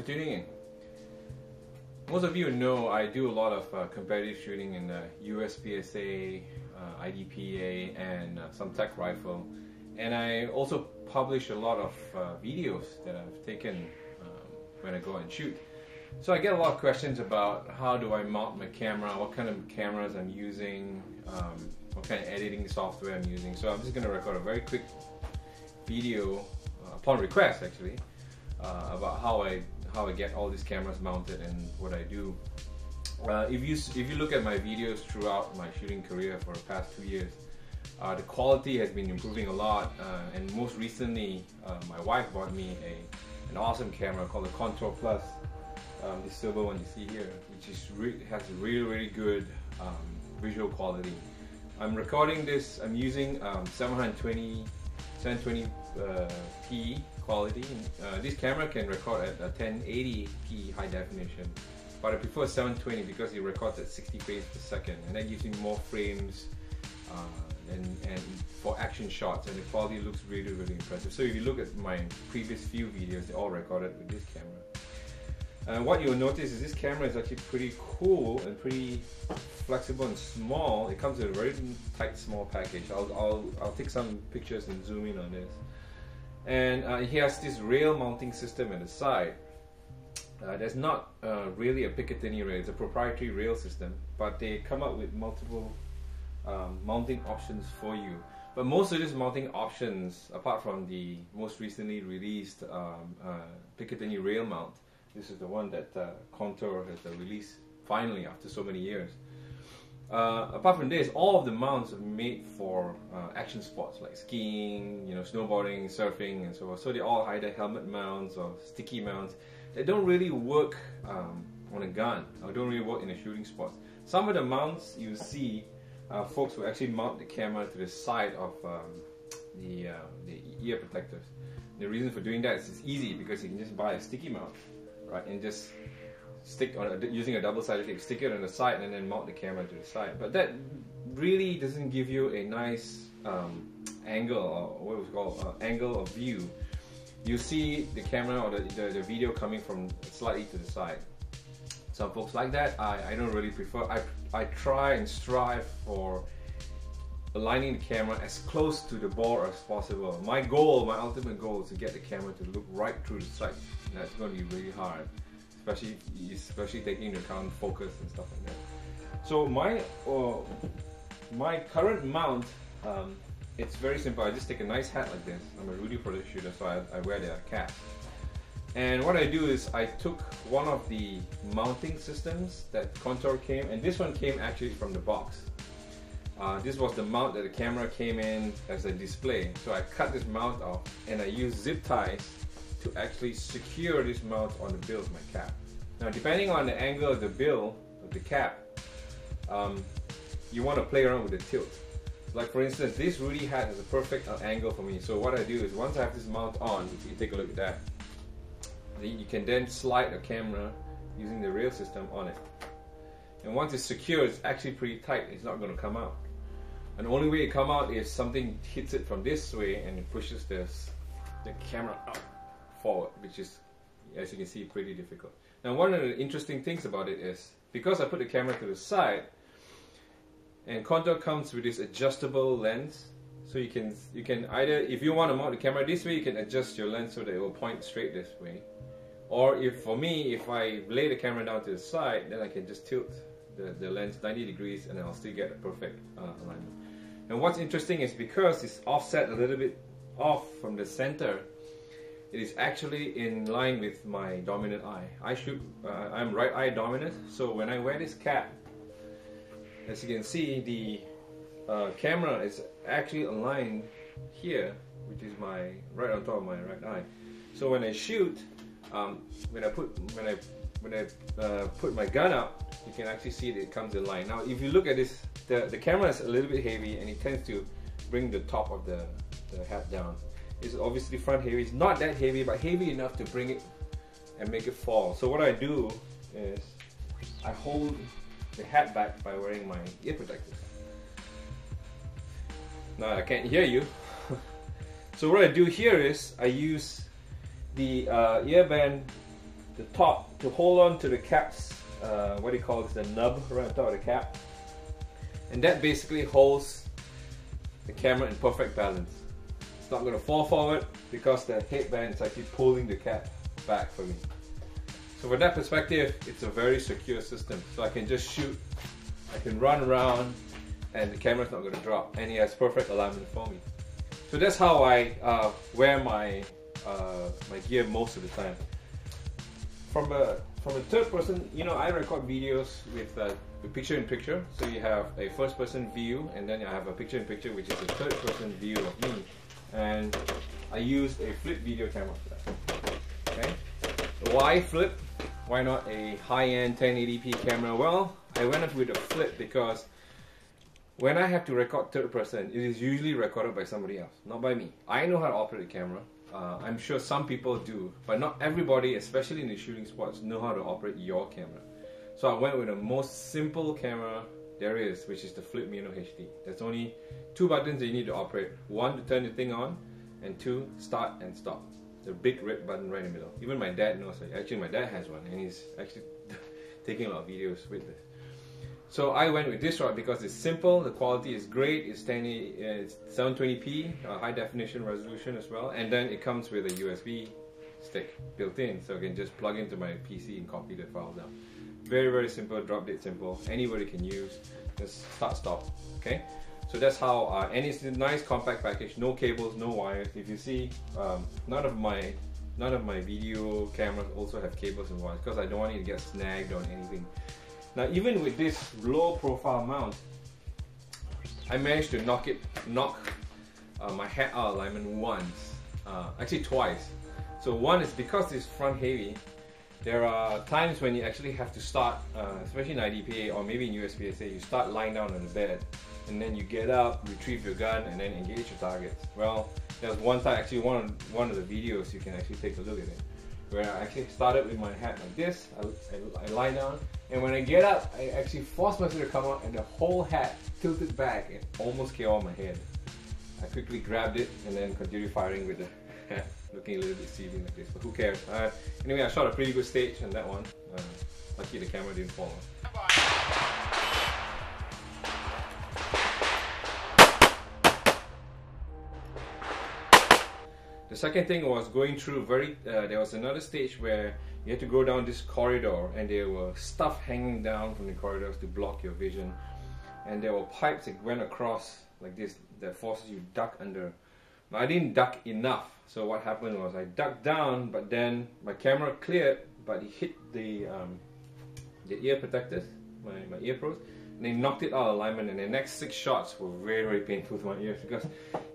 for tuning in. Most of you know I do a lot of competitive shooting in the USPSA, IDPA, and some tech rifle. And I also publish a lot of videos that I've taken when I go and shoot. So I get a lot of questions about how do I mount my camera, what kind of cameras I'm using, what kind of editing software I'm using. So I'm just going to record a very quick video, upon request actually, about how I get all these cameras mounted and what I do. If you look at my videos throughout my shooting career for the past 2 years, the quality has been improving a lot, and most recently my wife bought me an awesome camera called the Contour Plus, this silver one you see here, which has really good visual quality. I'm recording this, I'm using 720p quality. This camera can record at 1080p high definition, but I prefer 720 because it records at 60 frames per second, and that gives me more frames and for action shots, and the quality looks really impressive. So if you look at my previous few videos, they're all recorded with this camera. And what you'll notice is this camera is actually pretty cool and pretty flexible and small. It comes in a very tight, small package. I'll take some pictures and zoom in on this. And it has this rail mounting system at the side. There's not really a Picatinny rail, it's a proprietary rail system, but they come up with multiple mounting options for you. But most of these mounting options, apart from the most recently released Picatinny rail mount, this is the one that Contour has released finally after so many years. Apart from this, all of the mounts are made for action sports like skiing, snowboarding, surfing, and so on. So they're all either helmet mounts or sticky mounts. They don't really work on a gun, or don't really work in a shooting sport. Some of the mounts you see, folks will actually mount the camera to the side of the ear protectors. The reason for doing that is it's easy because you can just buy a sticky mount, right, and just stick on using a double-sided tape, stick it on the side and then mount the camera to the side. But that really doesn't give you a nice angle, or what we call angle of view. You see the camera or the video coming from slightly to the side. Some folks like that. I don't really prefer. I try and strive for aligning the camera as close to the bore as possible. My ultimate goal is to get the camera to look right through the sight. And that's going to be really hard, especially taking into account focus and stuff like that. So my current mount, it's very simple. I just take a nice hat like this. I'm a Rudy Product shooter, so I wear the cap. And what I do is I took one of the mounting systems that Contour came, and this one came actually from the box. This was the mount that the camera came in as a display. So I cut this mount off and I used zip ties to actually secure this mount on the bill of my cap. Now, depending on the angle of the bill of the cap, you want to play around with the tilt. Like for instance, this Rudy hat has a perfect angle for me. So what I do is once I have this mount on, if you take a look at that, you can then slide the camera using the rail system on it. And once it's secure, it's actually pretty tight. It's not going to come out. And the only way it come out is something hits it from this way and it pushes the camera up forward, which is, as you can see, pretty difficult. Now, one of the interesting things about it is because I put the camera to the side, and Contour comes with this adjustable lens, so you can either, if you want to mount the camera this way, you can adjust your lens so that it will point straight this way. Or if I lay the camera down to the side, then I can just tilt the lens 90 degrees and I'll still get a perfect alignment. And what's interesting is because it's offset a little bit off from the center, it is actually in line with my dominant eye. I'm right eye dominant, so when I wear this cap, as you can see, the camera is actually aligned here, which is right on top of my right eye. So when I shoot, when I put my gun up, you can actually see that it comes in line. Now, if you look at this, the camera is a little bit heavy, and it tends to bring the top of the hat down. It's obviously front heavy. It's not that heavy, but heavy enough to bring it and make it fall. So what I do is I hold the hat back by wearing my ear protectors. Now I can't hear you. So what I do here is I use the earband the top to hold on to the caps, what do you call this, the nub right on top of the cap, and that basically holds the camera in perfect balance. It's not going to fall forward because the headband is actually pulling the cap back for me. So from that perspective, it's a very secure system. So I can just shoot, I can run around, and the camera's not going to drop, and it has perfect alignment for me. So that's how I wear my my gear most of the time. From a third person, you know, I record videos with picture in picture. So you have a first person view, and then I have a picture in picture, which is a third person view of me. And I used a flip video camera for that. Okay. Why flip? Why not a high-end 1080p camera? Well, I went up with a flip because when I have to record third person, it is usually recorded by somebody else, not by me. I know how to operate a camera. I'm sure some people do, but not everybody, especially in the shooting spots, know how to operate your camera. So I went with the most simple camera there is, which is the Flip Mino HD. There's only two buttons that you need to operate. One to turn the thing on, and two, start and stop. The big red button right in the middle. Even my dad knows it. Actually, my dad has one, and he's actually taking a lot of videos with this. So I went with this route because it's simple, the quality is great, it's 720p, high definition resolution as well, and then it comes with a USB stick built in, so I can just plug into my PC and copy the file down. Very, very simple, drop dead simple, anybody can use, just start, stop, okay? So that's how, and it's a nice compact package, no cables, no wires. If you see, none of my video cameras also have cables and wires because I don't want it to get snagged on anything. Now, even with this low profile mount, I managed to knock my head out of alignment once, actually twice. So one is because it's front heavy, there are times when you actually have to start, especially in IDPA or maybe in USPSA, you start lying down on the bed and then you get up, retrieve your gun, and then engage your targets. Well, there's one time, actually one of the videos, you can actually take a look at it, where I actually started with my hat like this, I lie down, and when I get up, I actually forced myself to come out and the whole hat tilted back and almost came off my head. I quickly grabbed it and then continued firing with the hat, looking a little bit silly like this, but who cares. Anyway, I shot a pretty good stage on that one. Lucky the camera didn't fall off. The second thing was going through there was another stage where you had to go down this corridor and there were stuff hanging down from the corridors to block your vision. And there were pipes that went across like this that forces you to duck under. But I didn't duck enough. So what happened was I ducked down, but then my camera cleared, but it hit the ear protectors, my ear pros, and they knocked it out of alignment, and the next 6 shots were very, very painful to my ears because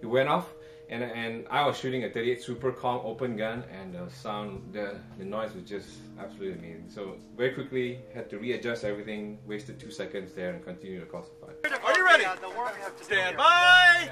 it went off. And I was shooting a 38 Super Calm open gun, and the sound, the noise was just absolutely amazing. So very quickly had to readjust everything, wasted 2 seconds there, and continue to cross the fire. Are you ready? Stand by!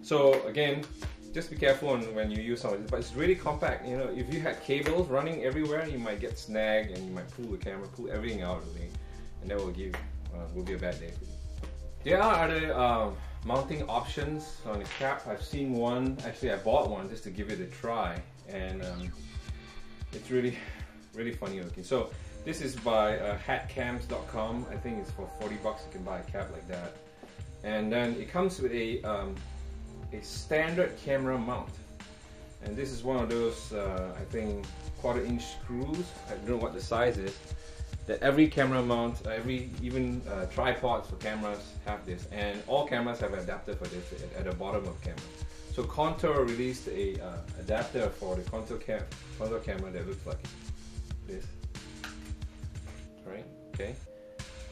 So again, just be careful when you use some of this, but it's really compact. You know, if you had cables running everywhere, you might get snagged and you might pull the camera, pull everything out of the thing, and that will be a bad day for you. There are other mounting options on the cap. I've seen one, actually I bought one just to give it a try, and it's really, really funny looking. So this is by hatcams.com. I think it's for 40 bucks you can buy a cap like that. And then it comes with a standard camera mount, and this is one of those I think 1/4 inch screws, I don't know what the size is, that every camera mount, even tripods for cameras have this, and all cameras have an adapter for this at the bottom of camera. So Contour released a adapter for the Contour camera that looks like this, right? Okay.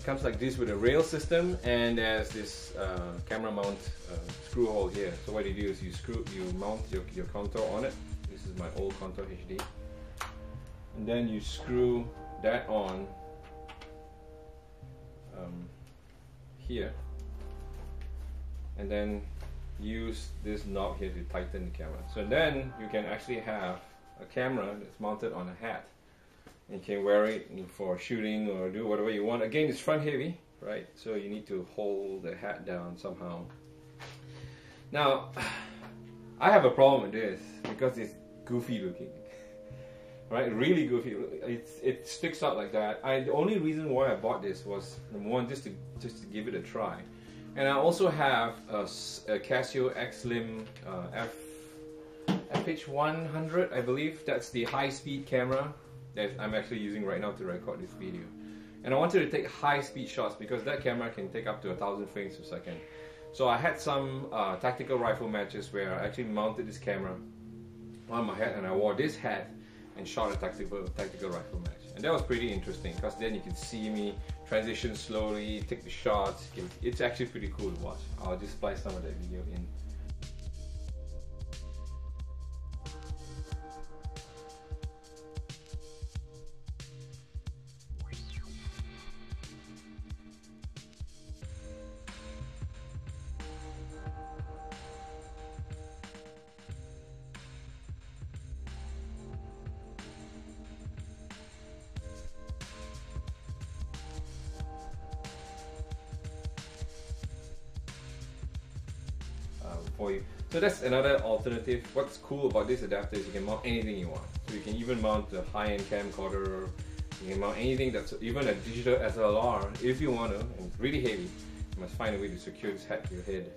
Comes like this with a rail system, and there's this camera mount screw hole here. So what you do is you mount your Contour on it. This is my old Contour HD, and then you screw that on here, and then use this knob here to tighten the camera. So then you can actually have a camera that's mounted on a hat, You can wear it for shooting or do whatever you want. Again, it's front heavy, right? So you need to hold the hat down somehow. Now, I have a problem with this because it's goofy looking, right? Really goofy. It sticks out like that. The only reason why I bought this was, number one, just to give it a try. And I also have a Casio X-Lim FH100, I believe. That's the high-speed camera that I'm actually using right now to record this video. And I wanted to take high-speed shots because that camera can take up to 1,000 frames per second. So I had some tactical rifle matches where I actually mounted this camera on my head and I wore this hat and shot a tactical rifle match. And that was pretty interesting because then you can see me transition slowly, take the shots. It's actually pretty cool to watch. I'll just splice some of that video in. For you. So that's another alternative. What's cool about this adapter is you can mount anything you want. So you can even mount a high-end camcorder, you can mount anything that's even a digital SLR if you want to, and it's really heavy. You must find a way to secure this hat to your head.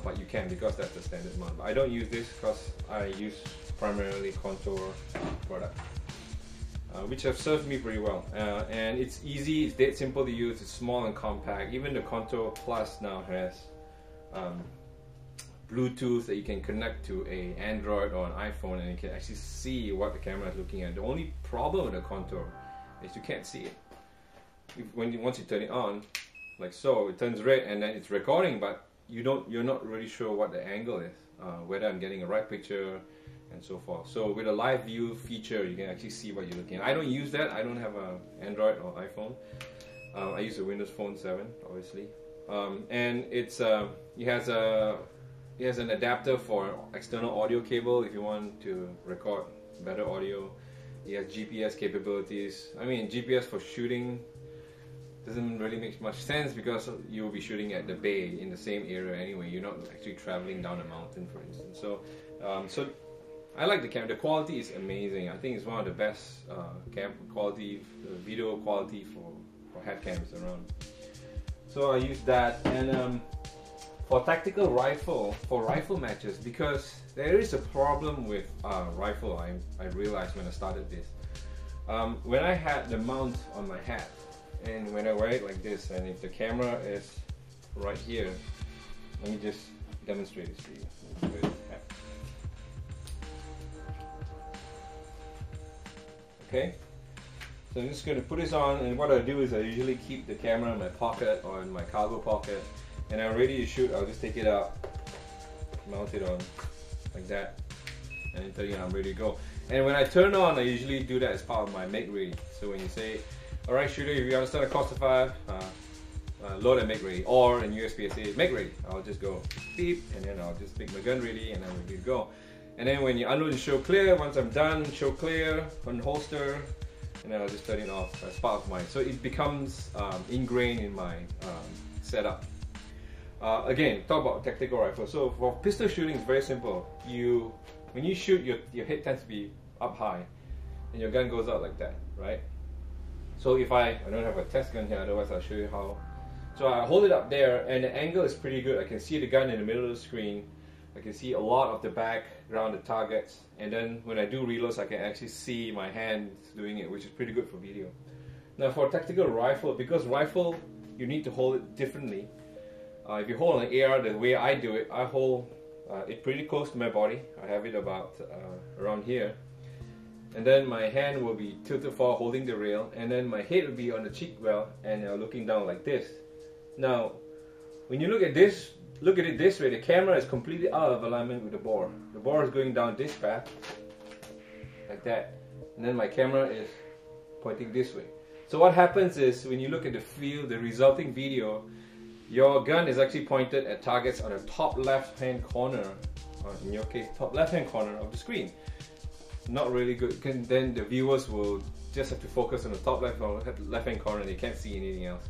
But you can because that's the standard mount. But I don't use this because I use primarily contour products, which have served me pretty well. And it's easy, it's dead simple to use, it's small and compact. Even the Contour Plus now has Bluetooth that you can connect to an Android or an iPhone, and you can actually see what the camera is looking at. The only problem with the Contour is you can't see it. Once you turn it on, like so, it turns red and then it's recording, but you're not really sure what the angle is, whether I'm getting a right picture and so forth. So with a live view feature, you can actually see what you're looking at. I don't use that. I don't have an Android or iPhone. I use a Windows Phone 7, obviously, and it has an adapter for external audio cable if you want to record better audio. It has GPS capabilities. I mean, GPS for shooting doesn't really make much sense because you'll be shooting at the bay in the same area anyway. You're not actually traveling down a mountain, for instance. So I like the camera. The quality is amazing. I think it's one of the best video quality for Hatcams around. So I use that, and for tactical rifle, for rifle matches, because there is a problem with rifle. I realized when I started this. When I had the mount on my hat, and when I wear it like this, and if the camera is right here, let me just demonstrate this to you. Okay, so I'm just going to put this on, and what I do is I usually keep the camera in my pocket or in my cargo pocket, and I'm ready to shoot. I'll just take it out, mount it on like that, and then tell you I'm ready to go. And when I turn on, I usually do that as part of my make ready. So when you say, alright shooter, if you understand a cost of 5, load and make ready, or in USB I say make ready, I'll just go beep, and then I'll just pick my gun ready, and I'm ready to go. And then when you unload and show clear, once I'm done, show clear, unholster, and then I'll just turn it off as part of mine. So it becomes ingrained in my setup. Again, talk about tactical rifle. So for pistol shooting, it's very simple. When you shoot, your head tends to be up high, and your gun goes out like that, right? So if I don't have a test gun here, otherwise I'll show you how. So I hold it up there, and the angle is pretty good. I can see the gun in the middle of the screen. I can see a lot of the background, the targets, and then when I do reloads, I can actually see my hands doing it, which is pretty good for video. Now for tactical rifle, because rifle, you need to hold it differently. If you hold an AR the way I do it, I hold it pretty close to my body. I have it about around here. And then my hand will be tilted forward holding the rail, and then my head will be on the cheek well and looking down like this. Now, when you look at it this way, the camera is completely out of alignment with the bore. The bore is going down this path, like that. And then my camera is pointing this way. So what happens is, when you look at the field, the resulting video, your gun is actually pointed at targets on the top left-hand corner, or in your case, top left-hand corner of the screen. Not really good. Then the viewers will just have to focus on the top left hand corner and you can't see anything else.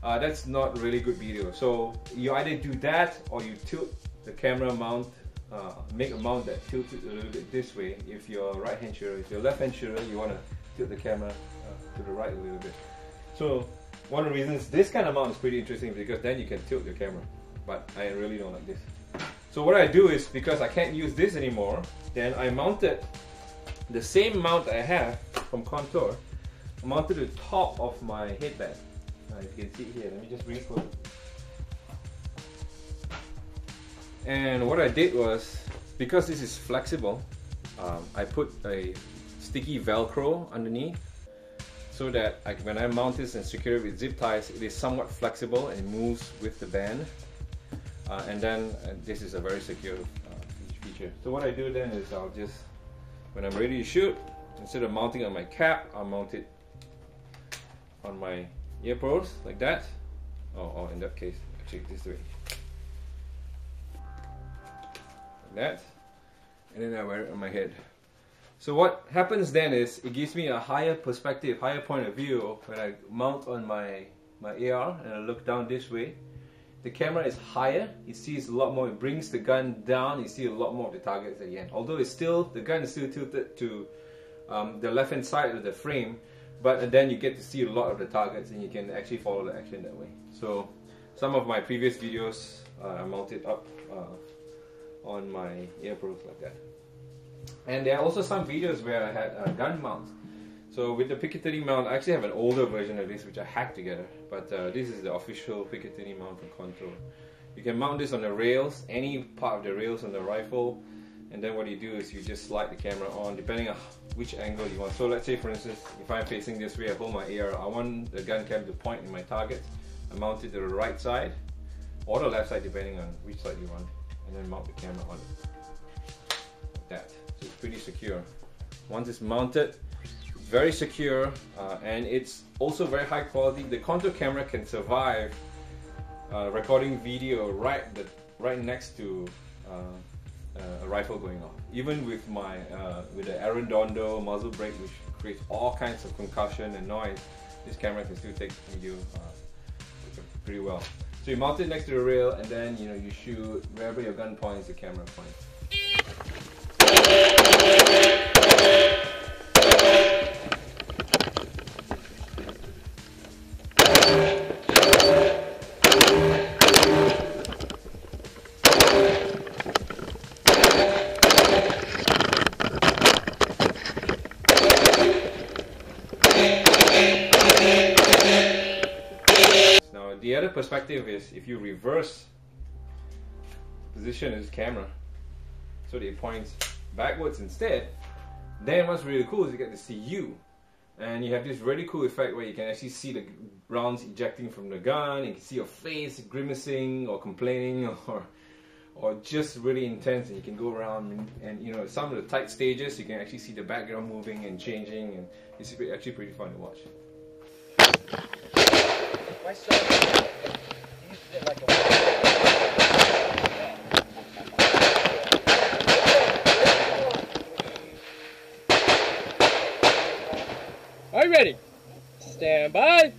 That's not really good video. So you either do that or you tilt the camera mount, make a mount that tilts it a little bit this way if you're a right hand shooter. If you're a left hand shooter, you want to tilt the camera to the right a little bit. So one of the reasons this kind of mount is pretty interesting because then you can tilt your camera, but I really don't like this. So what I do is, because I can't use this anymore, then I mounted the same mount I have from Contour. I mounted the top of my headband. You can see it here. Let me just bring it closer. And what I did was, because this is flexible, I put a sticky Velcro underneath so that when I mount this and secure it with zip ties, it is somewhat flexible and moves with the band. And then this is a very secure feature. So what I do then is I'll just, when I'm ready to shoot, instead of mounting on my cap, I'll mount it on my ear pros like that. Or in that case, actually this way. Like that. And then I wear it on my head. So what happens then is it gives me a higher perspective, higher point of view when I mount on my AR and I look down this way. The camera is higher, it sees a lot more, it brings the gun down, you see a lot more of the targets at the end. Although it's still, the gun is still tilted to the left hand side of the frame, but then you get to see a lot of the targets and you can actually follow the action that way. So some of my previous videos I mounted up on my ear pros like that. And there are also some videos where I had gun mounts. So with the Picatinny mount, I actually have an older version of this which I hacked together, but this is the official Picatinny mount from Contour. You can mount this on the rails, any part of the rails on the rifle, and then what you do is you just slide the camera on depending on which angle you want. So let's say for instance, if I'm facing this way, I hold my AR, I want the gun cam to point in my target, I mount it to the right side or the left side depending on which side you want, and then mount the camera on it. Like that. So it's pretty secure. Once it's mounted, very secure, and it's also very high quality. The Contour camera can survive recording video right next to a rifle going off. Even with my with the Arredondo muzzle brake, which creates all kinds of concussion and noise, this camera can still take video pretty well. So you mount it next to the rail, and then you shoot wherever your gun points, the camera points. The other perspective is if you reverse the position of this camera so that it points backwards instead, then what's really cool is you get to see you, and you have this really cool effect where you can actually see the rounds ejecting from the gun. You can see your face grimacing or complaining or just really intense, and you can go around and some of the tight stages you can actually see the background moving and changing, and it's actually pretty fun to watch. My son used it like a Are you ready? Stand by.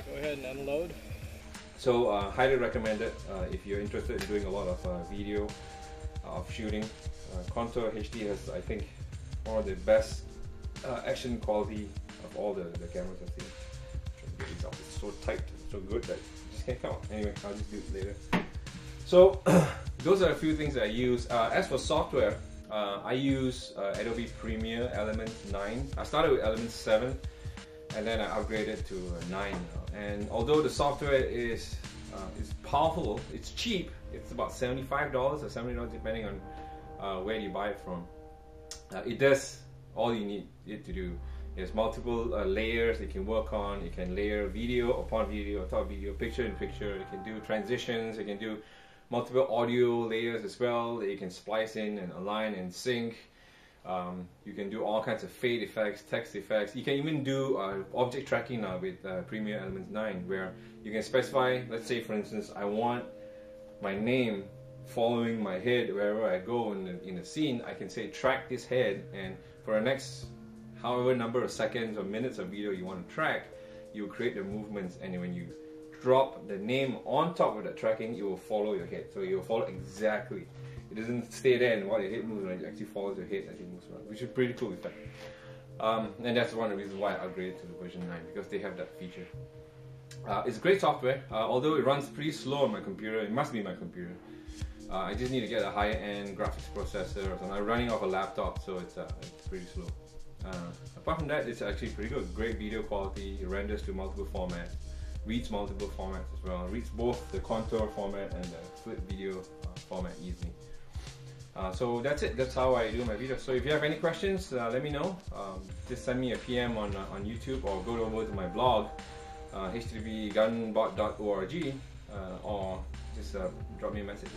Go ahead and unload. So highly recommended if you're interested in doing a lot of video of shooting. Contour HD has, I think, one of the best action quality of all the cameras I've seen. It's so tight, so good that you just can't count. Anyway, I'll just do it later. So those are a few things I use. As for software, I use Adobe Premiere Elements 9. I started with Elements 7. And then I upgraded to 9 now. And although the software is powerful, it's cheap. It's about $75 or $70 depending on where you buy it from. It does all you need it to do. There's multiple layers it can work on. It can layer video upon video, top video, picture in picture. It can do transitions. It can do multiple audio layers as well that you can splice in and align and sync. You can do all kinds of fade effects, text effects. You can even do object tracking now with Premiere Elements 9, where you can specify, let's say for instance, I want my name following my head wherever I go in the scene. I can say track this head, and for the next however number of seconds or minutes of video you want to track, you will create the movements, and when you drop the name on top of that tracking, it will follow your head. So it will follow exactly. It doesn't stay there and while your head moves around, it actually follows your head as it moves around, which is pretty cool effect. And that's one of the reasons why I upgraded to the version 9, because they have that feature. It's great software, although it runs pretty slow on my computer. It must be my computer. I just need to get a higher end graphics processor or something. I'm running off a laptop, so it's pretty slow. Apart from that, it's actually pretty good. Great video quality. It renders to multiple formats, reads multiple formats as well. It reads both the contour format and the flip video format easily. So that's it. That's how I do my videos. So if you have any questions, let me know. Just send me a PM on YouTube, or go over to my blog, htbgunbot.org, or just drop me a message.